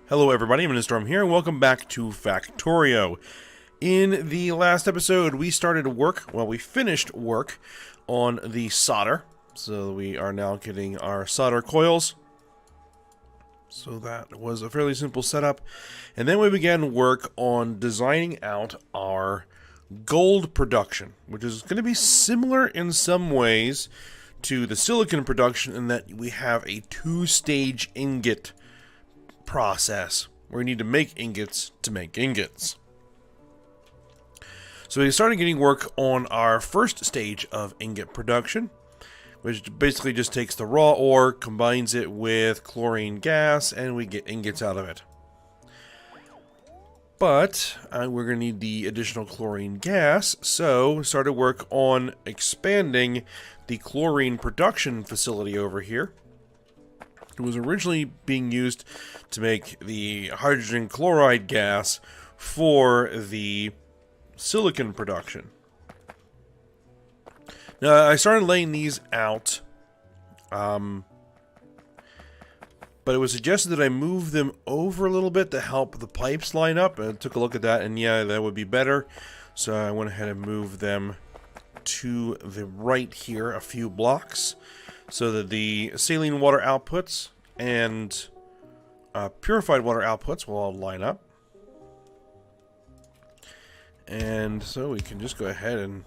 Hello everybody, I'm Storm here, and welcome back to Factorio. In the last episode, we finished work on the solder. So we are now getting our solder coils. So that was a fairly simple setup. And then we began work on designing out our gold production, which is going to be similar in some ways to the silicon production in that we have a two-stage ingot process where we need to make ingots to make ingots. So we started getting work on our first stage of ingot production, which basically just takes the raw ore, combines it with chlorine gas, and we get ingots out of it. But we're going to need the additional chlorine gas, so we started work on expanding the chlorine production facility over here. It was originally being used to make the hydrogen chloride gas for the silicon production. Now, I started laying these out, but it was suggested that I move them over a little bit to help the pipes line up. I took a look at that, and yeah, that would be better. So I went ahead and moved them to the right here a few blocks, so that the saline water outputs and purified water outputs will all line up. And so we can just go ahead and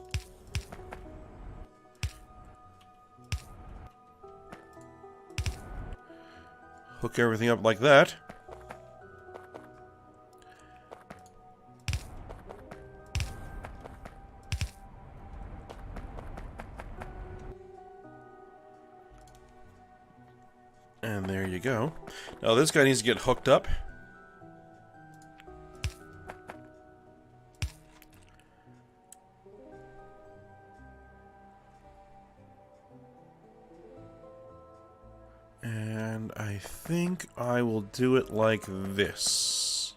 hook everything up like that. And there you go. Now this guy needs to get hooked up. And I think I will do it like this.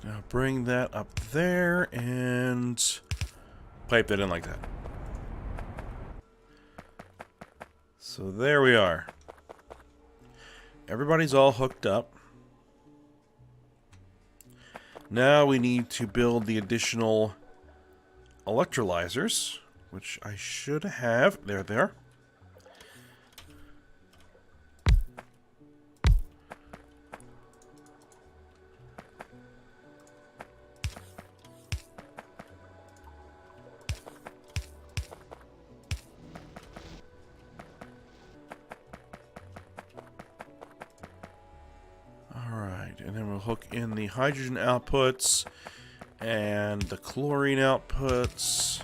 Now bring that up there and pipe that in like that. So there we are. Everybody's all hooked up. Now we need to build the additional electrolyzers, which I should have. There they are. And then we'll hook in the hydrogen outputs and the chlorine outputs.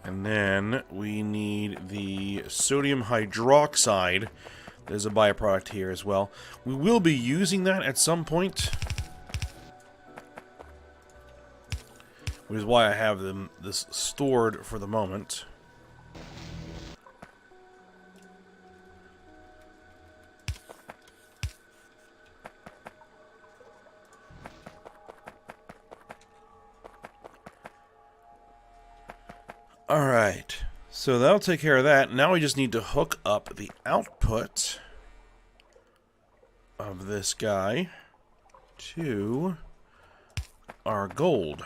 And then we need the sodium hydroxide. There's a byproduct here as well. We will be using that at some point, which is why I have this stored for the moment. Alright, so that'll take care of that. Now we just need to hook up the output of this guy to our gold.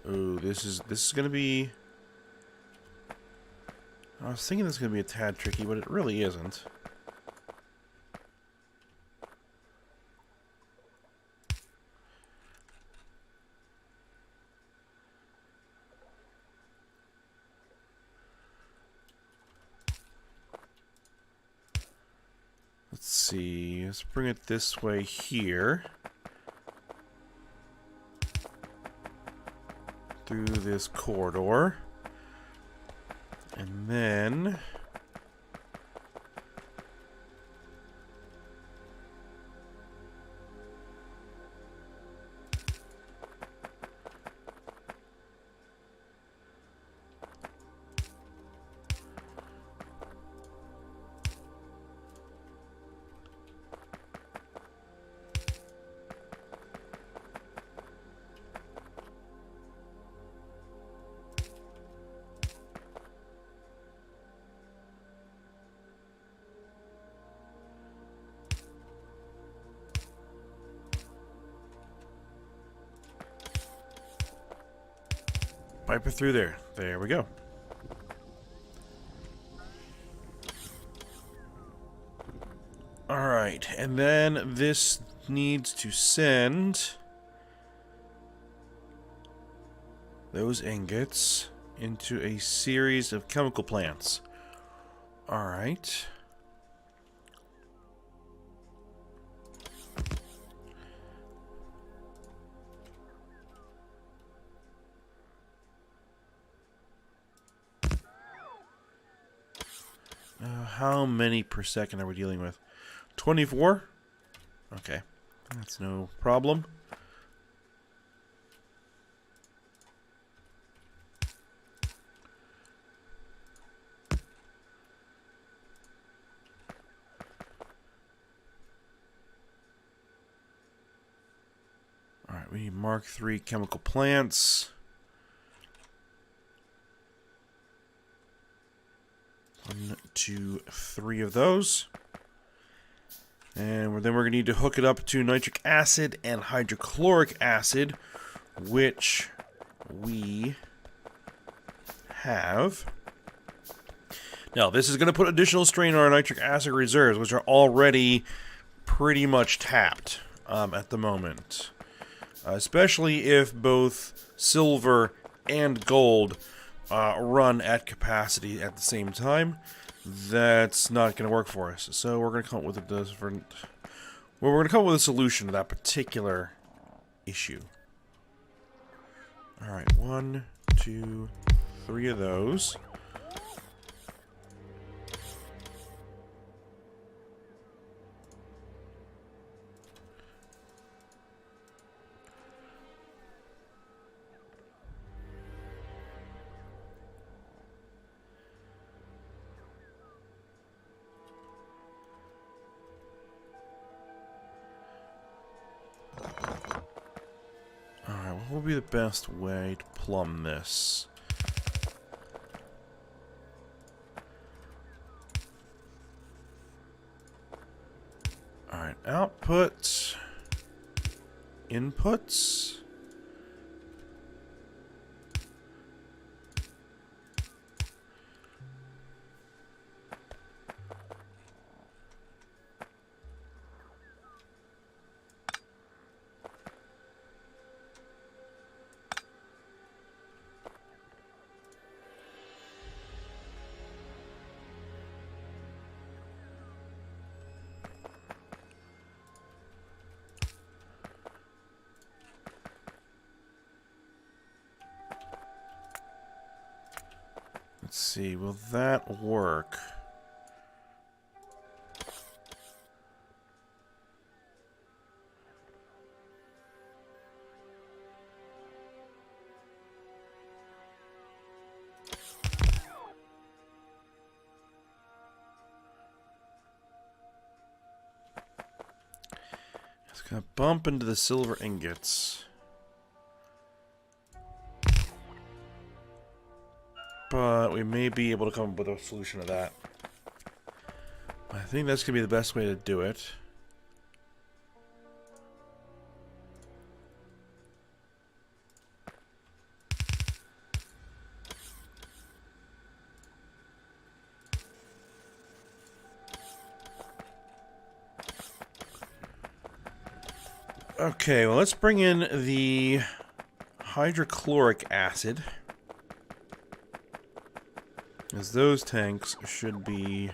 Ooh, this is gonna be... I was thinking this is gonna be a tad tricky, but it really isn't. Let's see. Let's bring it this way here. Through this corridor. And then... pipe it through there. There we go. Alright, and then this needs to send those ingots into a series of chemical plants. Alright. How many per second are we dealing with? 24? Okay. That's no problem. Alright, we need Mark III chemical plants. 1, 2, 3 of those. And then we're going to need to hook it up to nitric acid and hydrochloric acid, which we have. Now, this is going to put additional strain on our nitric acid reserves, which are already pretty much tapped at the moment. Especially if both silver and gold run at capacity at the same time. That's not going to work for us. So we're going to come up with a different... Well, we're going to come up with a solution to that particular issue. Alright, 1, 2, 3 of those. What would be the best way to plumb this? Alright, output, inputs. Let's see, will that work? It's gonna bump into the silver ingots. But we may be able to come up with a solution to that. I think that's going to be the best way to do it. Okay, well, let's bring in the hydrochloric acid. As those tanks should be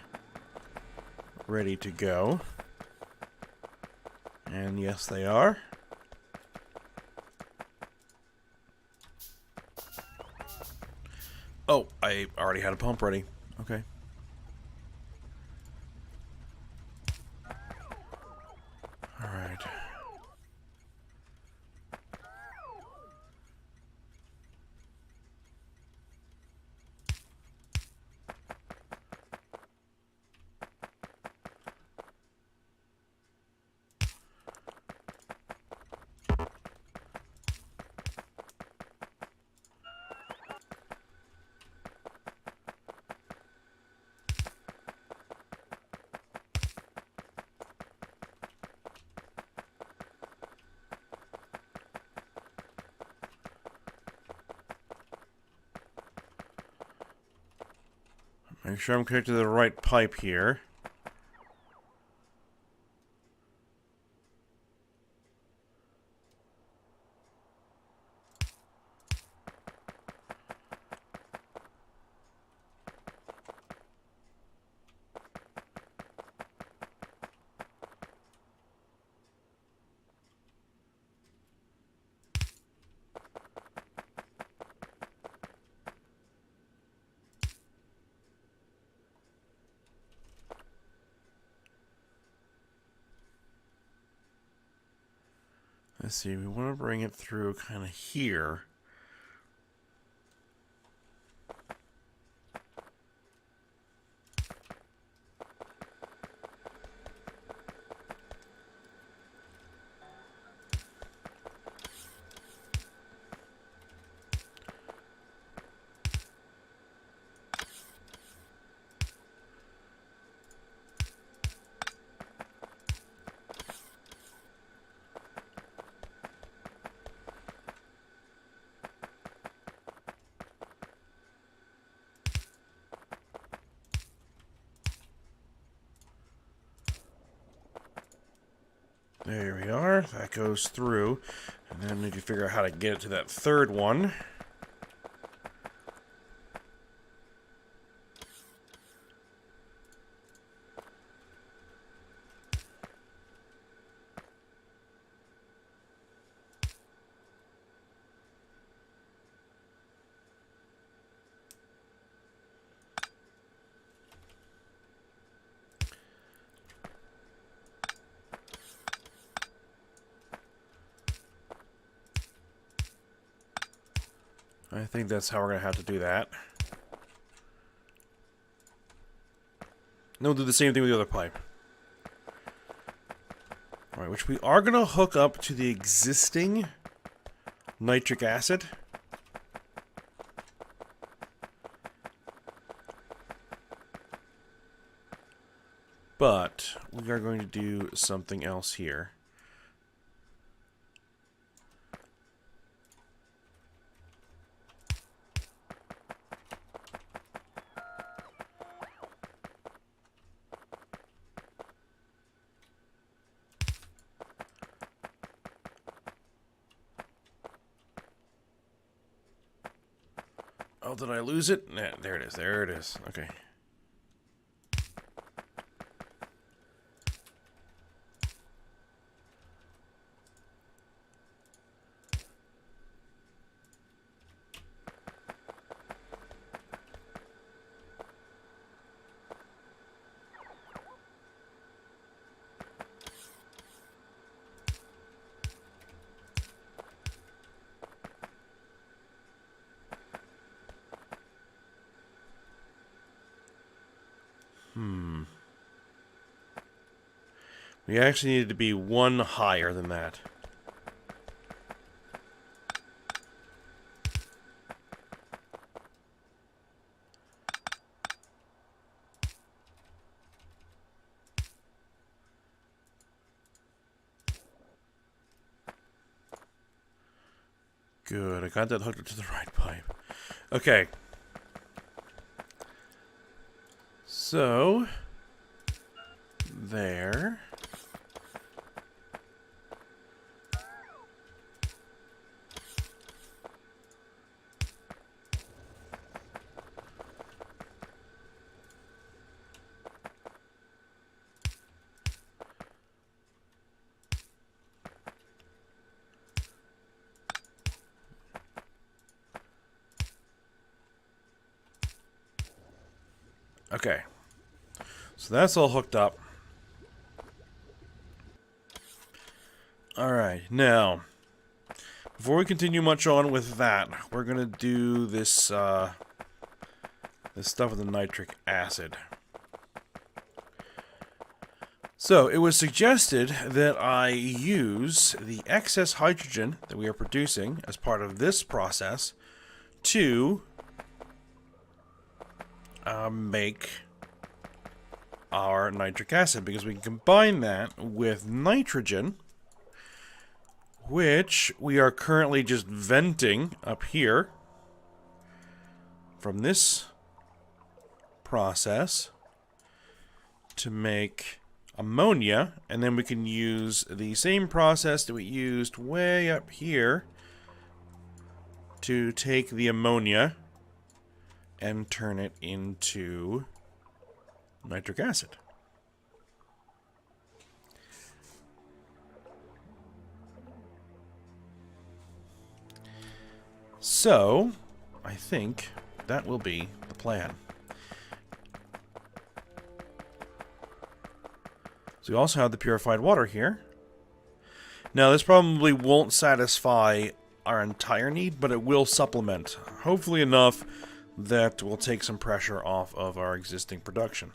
ready to go. And yes, they are. Oh, I already had a pump ready. Okay. All right. Make sure I'm connected to the right pipe here. Let's see, we want to bring it through kind of here. There we are. That goes through. And then we need to figure out how to get it to that third one. I think that's how we're going to have to do that. And we'll do the same thing with the other pipe. Alright, which we are going to hook up to the existing nitric acid. But we are going to do something else here. Oh, did I lose it? Nah, there it is. There it is. Okay. We actually needed to be one higher than that. Good, I got that hooked up to the right pipe. Okay. So, there. Okay. So that's all hooked up. Alright, now, before we continue much on with that, we're going to do this, this stuff with the nitric acid. So, it was suggested that I use the excess hydrogen that we are producing as part of this process to make our nitric acid, because we can combine that with nitrogen, which we are currently just venting up here from this process to make ammonia, and then we can use the same process that we used way up here to take the ammonia and turn it into nitric acid. So, I think that will be the plan. So we also have the purified water here. Now, this probably won't satisfy our entire need, but it will supplement. Hopefully enough that will take some pressure off of our existing production.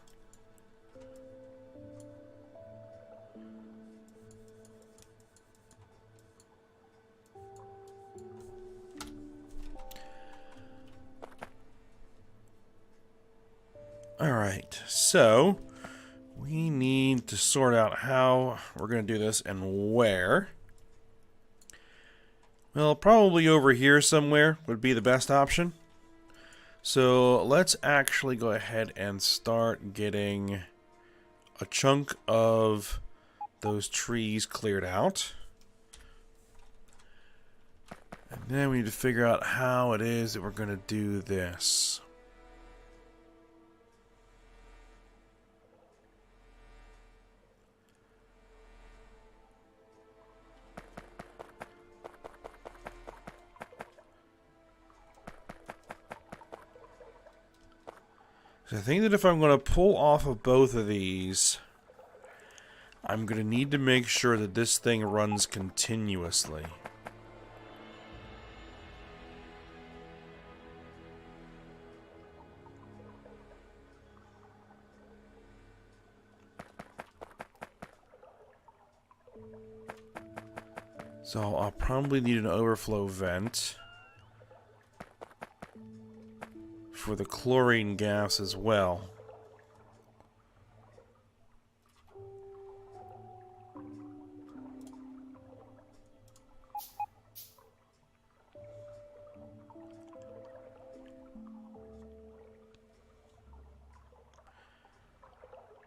Alright, so we need to sort out how we're going to do this and where. Well, probably over here somewhere would be the best option. So let's actually go ahead and start getting a chunk of those trees cleared out. And then we need to figure out how it is that we're going to do this. So I think that if I'm going to pull off of both of these, I'm going to need to make sure that this thing runs continuously. So I'll probably need an overflow vent for the chlorine gas as well.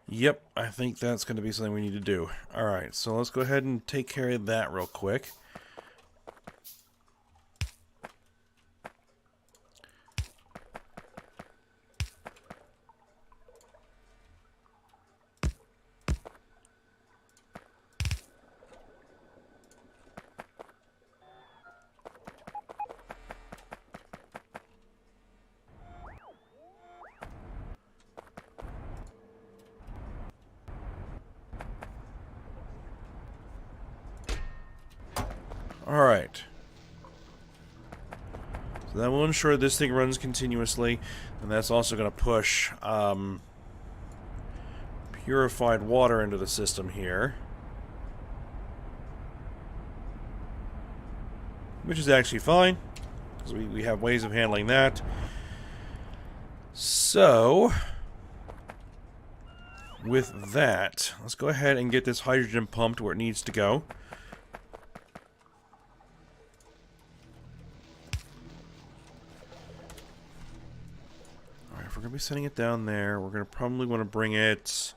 Yep, I think that's going to be something we need to do. Alright, so let's go ahead and take care of that real quick. Alright. So that will ensure this thing runs continuously, and that's also going to push purified water into the system here. Which is actually fine, because we have ways of handling that. So, with that, let's go ahead and get this hydrogen pumped where it needs to go. We're going to be setting it down there. We're going to probably want to bring it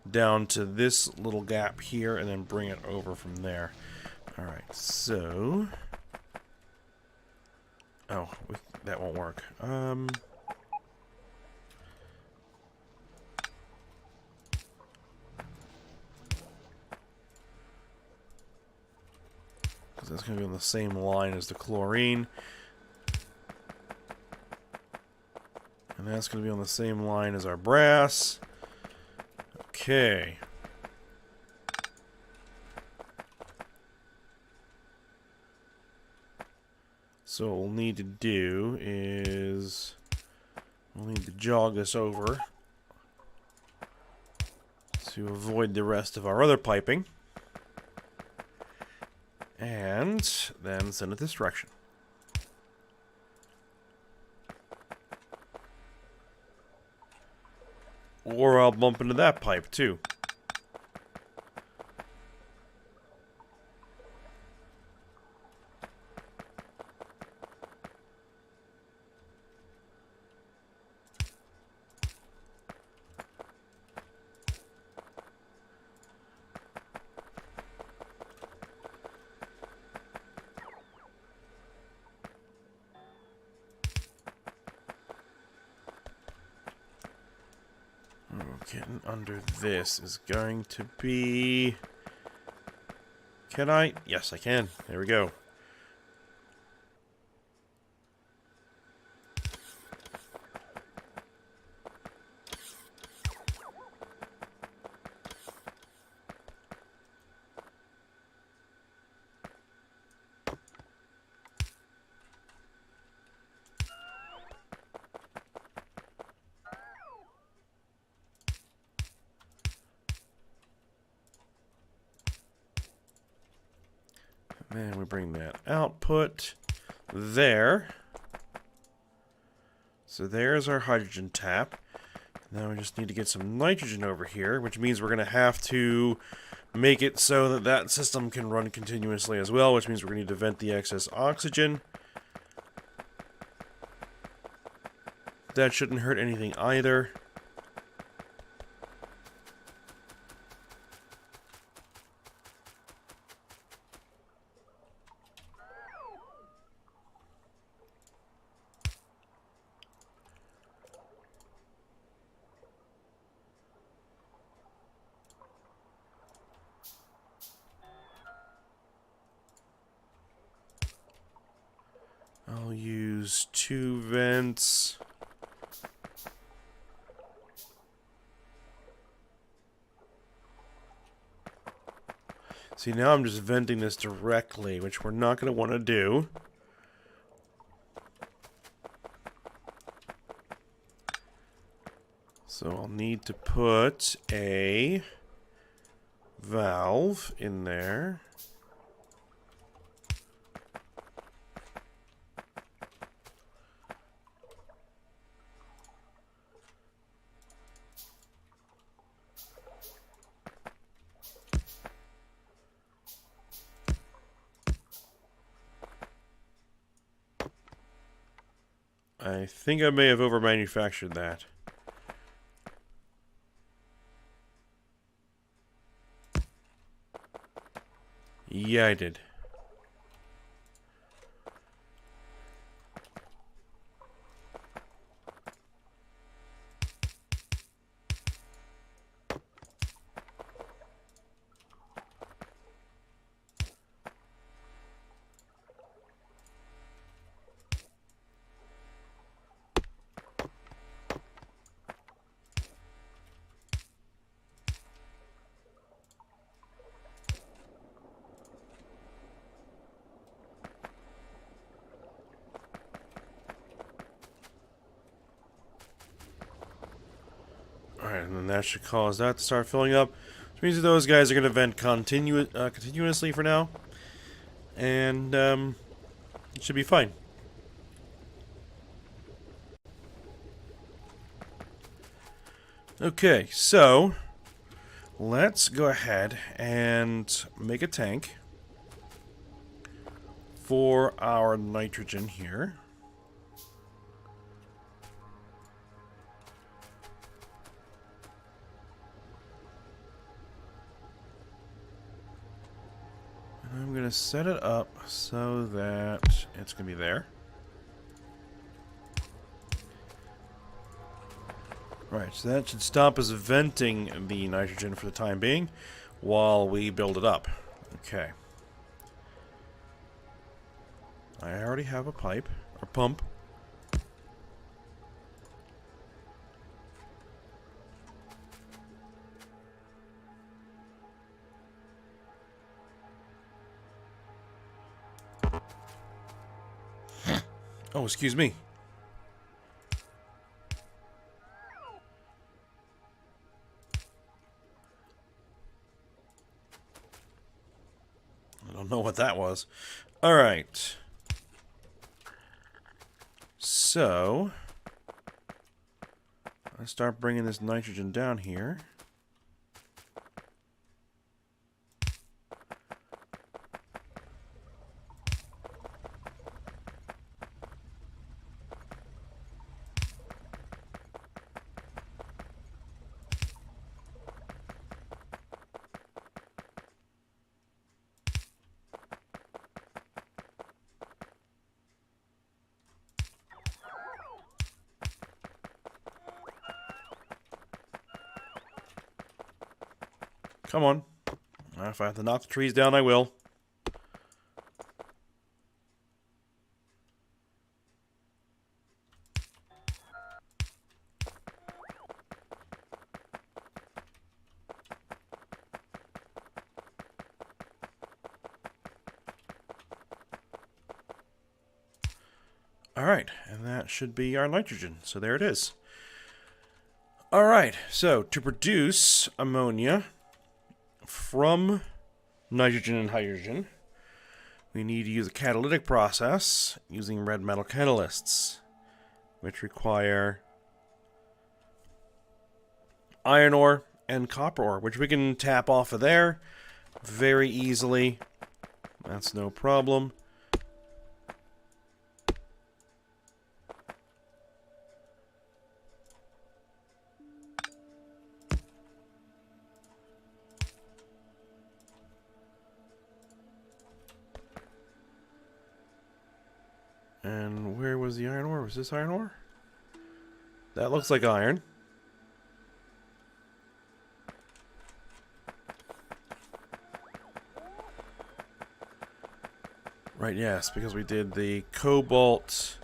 down to this little gap here and then bring it over from there. Alright, so... Oh, that won't work. Because that's going to be on the same line as the chlorine. And And that's going to be on the same line as our brass. Okay. So what we'll need to do is we'll need to jog this over to avoid the rest of our other piping. And then send it this direction. Or I'll bump into that pipe too. Getting under this is going to be... Can I? Yes, I can. There we go. And we bring that output there. So there's our hydrogen tap. Now we just need to get some nitrogen over here, which means we're going to have to make it so that that system can run continuously as well, which means we're going to need to vent the excess oxygen. That shouldn't hurt anything either. I'll use 2 vents. See, now I'm just venting this directly, which we're not going to want to do. So I'll need to put a valve in there. I think I may have over-manufactured that. Yeah, I did. Alright, and then that should cause that to start filling up. Which means that those guys are going to vent continuously for now. And, it should be fine. Okay, so let's go ahead and make a tank for our nitrogen here. And I'm going to set it up so that it's going to be there. Right, so that should stop us venting the nitrogen for the time being while we build it up. Okay. I already have a pipe, or pump. Oh, excuse me. I don't know what that was. Alright. So, I start bringing this nitrogen down here. Come on. If I have to knock the trees down, I will. Alright, and that should be our nitrogen. So there it is. Alright, so to produce ammonia from nitrogen and hydrogen, we need to use a catalytic process using red metal catalysts, which require iron ore and copper ore, which we can tap off of there very easily. That's no problem. And where was the iron ore? Was this iron ore? That looks like iron. Right, yes, because we did the cobalt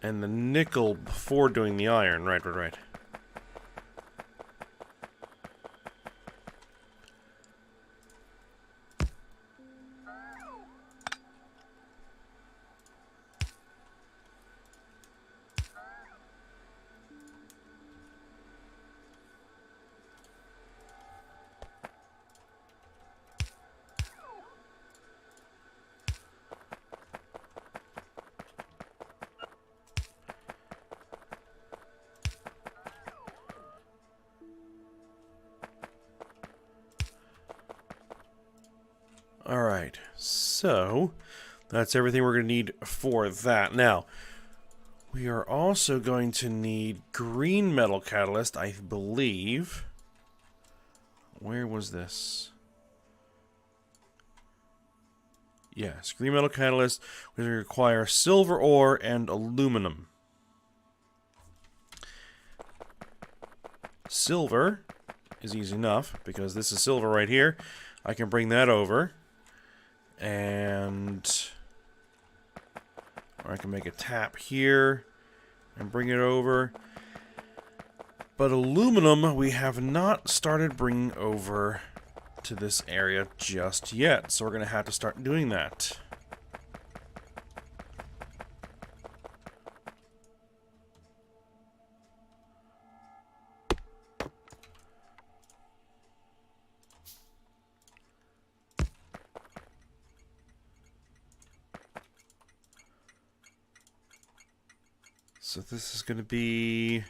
and the nickel before doing the iron. Right. Alright, so that's everything we're going to need for that. Now, we are also going to need green metal catalyst, I believe. Where was this? Yes, green metal catalyst, which require silver ore and aluminum. Silver is easy enough, because this is silver right here. I can bring that over. Or I can make a tap here and bring it over. But aluminum we have not started bringing over to this area just yet, so we're going to have to start doing that. So this is going to be...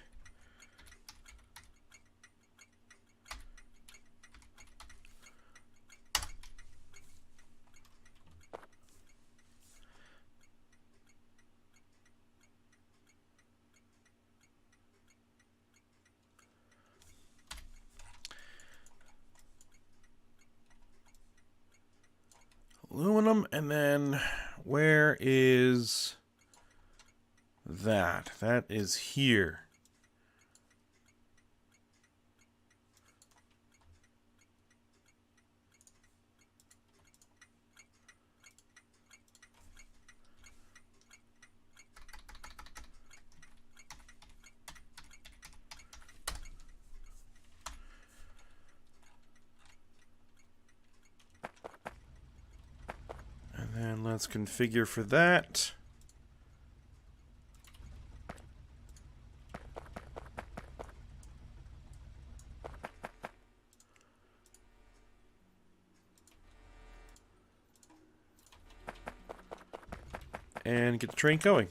aluminum, and then where is that? That is here. And let's configure for that. And get the train going.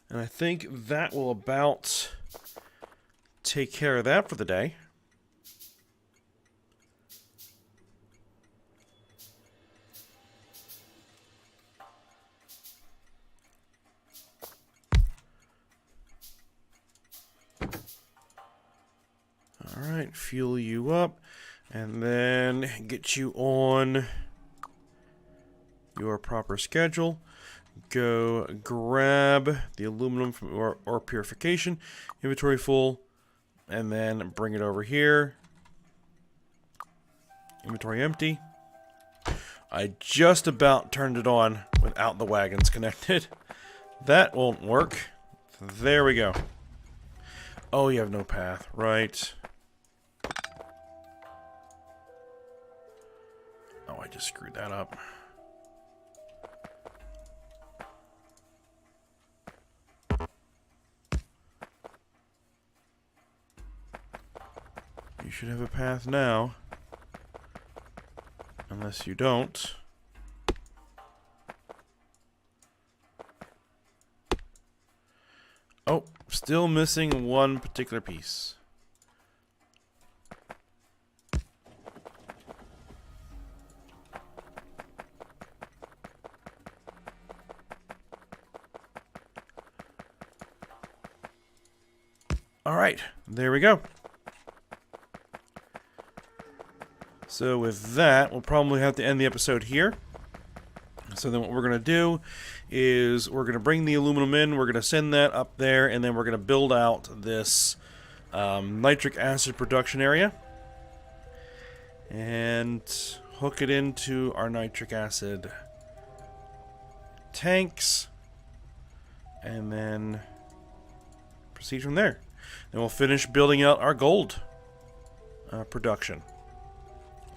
And I think that will about take care of that for the day. Alright, fuel you up. And then get you on your proper schedule. Go grab the aluminum from ore purification. Inventory full. And then bring it over here. Inventory empty. I just about turned it on without the wagons connected. That won't work. There we go. Oh, you have no path. Right. Oh, I just screwed that up. You should have a path now. Unless you don't. Oh, still missing one particular piece. Alright, there we go. So with that, we'll probably have to end the episode here. So then what we're going to do is we're going to bring the aluminum in, we're going to send that up there, and then we're going to build out this nitric acid production area. And hook it into our nitric acid tanks. And then proceed from there. Then we'll finish building out our gold production.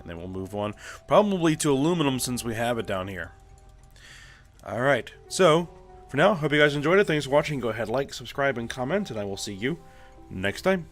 And then we'll move on probably to aluminum since we have it down here. Alright, so for now, hope you guys enjoyed it. Thanks for watching. Go ahead, like, subscribe, and comment, and I will see you next time.